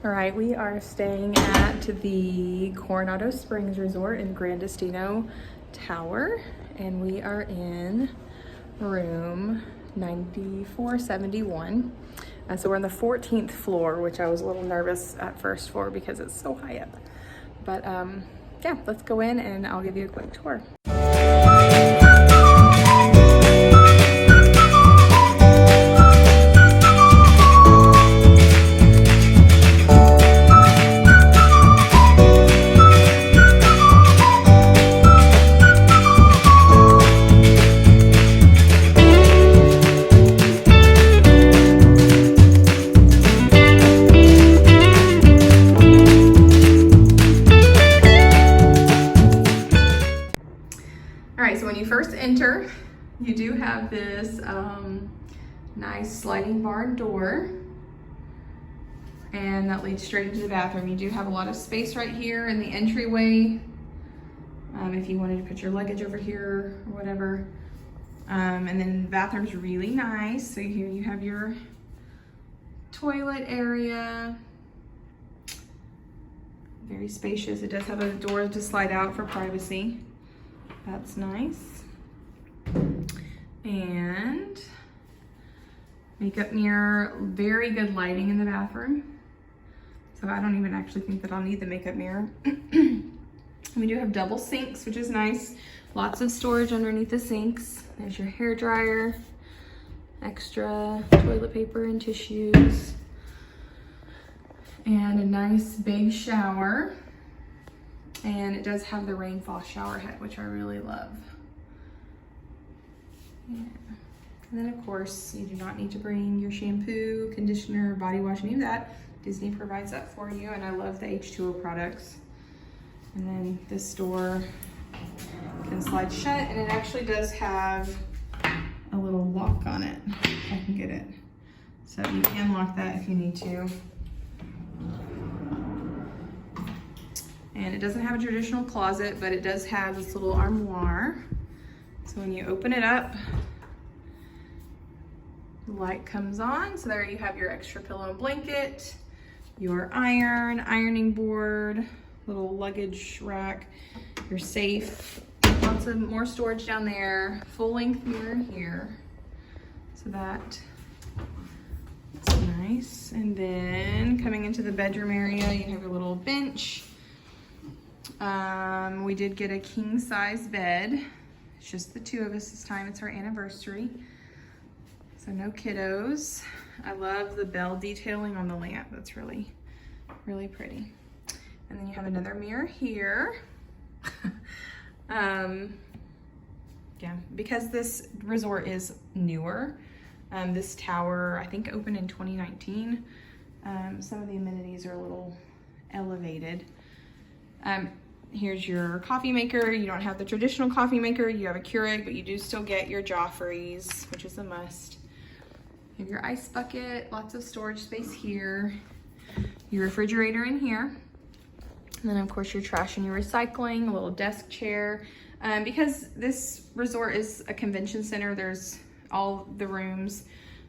All right, we are staying at the Coronado Springs Resort in Gran Destino Tower, and we are in room 9471. So we're on the 14th floor, which I was a little nervous at first for because it's so high up. But yeah, let's go in and I'll give you a quick tour. Enter, you do have this nice sliding barn door, and that leads straight into the bathroom. You do have a lot of space right here in the entryway if you wanted to put your luggage over here or whatever. And then the bathroom's really nice. So here you have your toilet area. Very spacious. It does have a door to slide out for privacy. That's nice. And makeup mirror, very good lighting in the bathroom. So I don't even actually think that I'll need the makeup mirror. We do have double sinks, which is nice. Lots of storage underneath the sinks. There's your hair dryer, extra toilet paper and tissues, and a nice big shower. And it does have the rainfall shower head, which I really love. Yeah. And then of course, you do not need to bring your shampoo, conditioner, body wash, any of that. Disney provides that for you, and I love the H2O products. And then this door can slide shut, and it actually does have a little lock on it, if I can get it. So you can lock that if you need to. And it doesn't have a traditional closet, but it does have this little armoire. So when you open it up, the light comes on. So there you have your extra pillow and blanket, your ironing board, little luggage rack, your safe, lots of more storage down there, full length mirror here. So that's nice. And then coming into the bedroom area, you have your little bench. We did get a king size bed. It's just the two of us this time. It's our anniversary. So no kiddos. I love the bell detailing on the lamp. That's really, really pretty. And then you have another mirror here. Yeah, because this resort is newer, this tower, I think opened in 2019. Some of the amenities are a little elevated. Here's your coffee maker. You don't have the traditional coffee maker. You have a Keurig, but you do still get your Joffrey's, which is a must. You have your ice bucket, lots of storage space here. Your refrigerator in here. And then of course your trash and your recycling, a little desk chair. Because this resort is a convention center, there's all the rooms,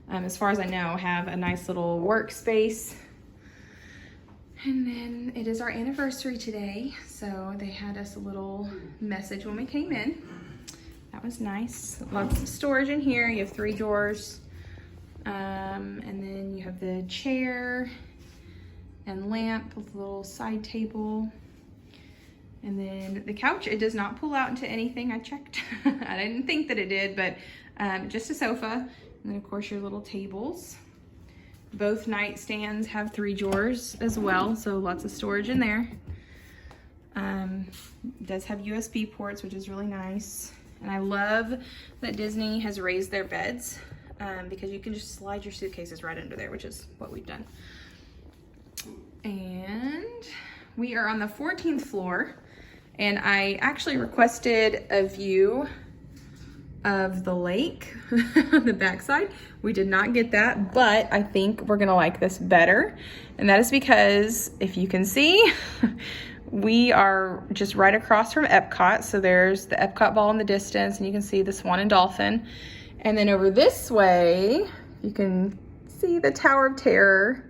as far as I know, have a nice little workspace. And then it is our anniversary today, so they had us a little message when we came in. That was nice. Lots of storage in here. You have 3 drawers. And then you have the chair and lamp with a little side table. And then the couch, it does not pull out into anything. I checked. I didn't think that it did, but just a sofa. And then of course your little tables. Both nightstands have 3 drawers as well, so lots of storage in there. It does have USB ports, which is really nice. And I love that Disney has raised their beds because you can just slide your suitcases right under there, which is what we've done. And we are on the 14th floor, and I actually requested a view of the lake on the backside. We did not get that, but I think we're gonna like this better. And that is because, if you can see, we are just right across from Epcot. So there's the Epcot ball in the distance, and you can see the Swan and Dolphin. And then over this way, you can see the Tower of Terror.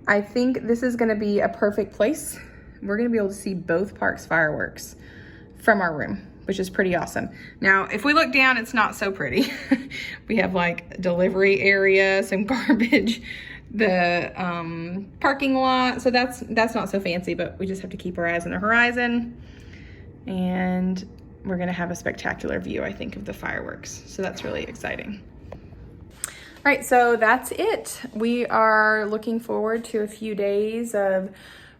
I think this is gonna be a perfect place. We're gonna be able to see both parks' fireworks from our room, which is pretty awesome. Now, if we look down, it's not so pretty. We have like delivery area, some garbage, the parking lot. So that's not so fancy, but we just have to keep our eyes on the horizon. And we're gonna have a spectacular view, I think, of the fireworks. So that's really exciting. All right, so that's it. We are looking forward to a few days of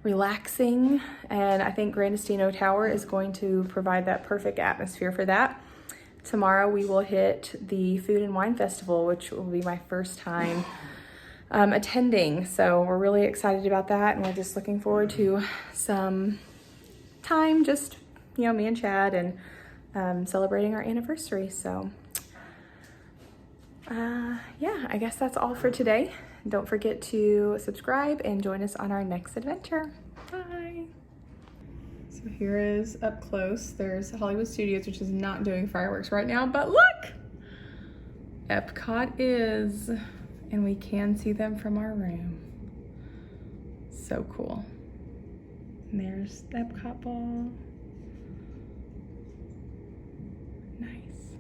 relaxing, and I think Gran Destino Tower is going to provide that perfect atmosphere for that. Tomorrow we will hit the Food and Wine Festival, which will be my first time attending. So we're really excited about that, and we're just looking forward to some time, just, you know, me and Chad, and celebrating our anniversary. So yeah, I guess that's all for today. Don't forget to subscribe and join us on our next adventure. Bye. So here is up close. There's Hollywood Studios, which is not doing fireworks right now, but look! Epcot is, and we can see them from our room. So cool. And there's the Epcot ball. Nice.